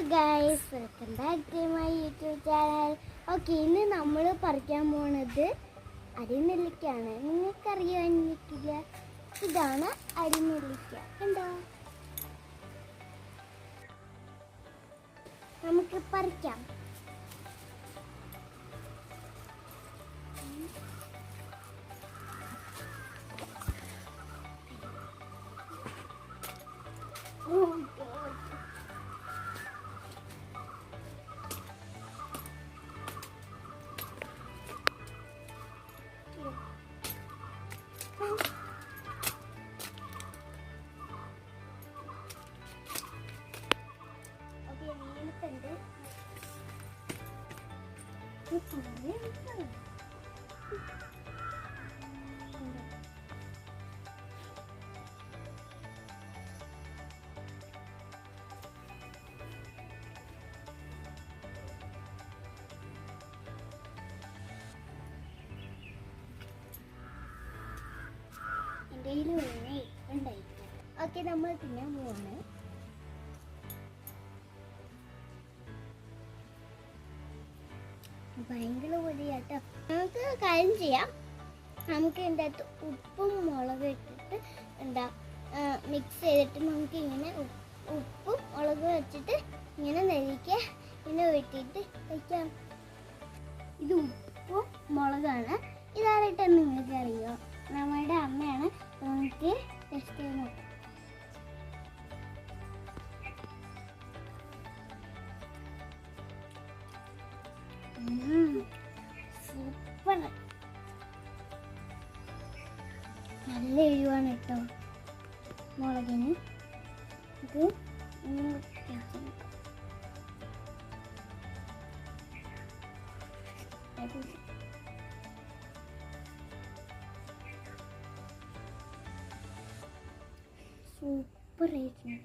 Guys, welcome back to my YouTube channel. Okay, ഇന്ന് നമ്മൾ പറിക്കാൻ പോണത് അരിനെല്ലിക്കയാണ്. നിങ്ങൾക്കറിയാൻ എനിക്കില്ല, ഇതാണ് അരിനെല്ലിക്ക. കണ്ടോ? നമുക്ക് പറിക്കാം. ഓക്കെ, നമ്മൾ തിന്നാൻ പോവാണ്. ഭയങ്കര പൊടിയാട്ടോ. നമുക്ക് കാര്യം ചെയ്യാം. നമുക്ക് ഇതിൻ്റെ അകത്ത് ഉപ്പും മുളകും ഇട്ടിട്ട് മിക്സ് ചെയ്തിട്ട് നമുക്ക് ഇങ്ങനെ ഉപ്പും മുളകും വെച്ചിട്ട് ഇങ്ങനെ നെല്ലിക്ക ഇങ്ങനെ വെട്ടിയിട്ട് വയ്ക്കാം. ഇത് ഉപ്പും മുളകാണ്. ഇതാരായിട്ടാണ് നിങ്ങൾക്ക് അറിയോ? നമ്മുടെ അമ്മയാണ്. നമുക്ക് ടെസ്റ്റ് ചെയ്ത് നോക്കാം. സൂപ്പർ, നല്ല എരിവാണ് കേട്ടോ മുളകിന്. ഇത് സൂപ്പർ ആയിരിക്കും.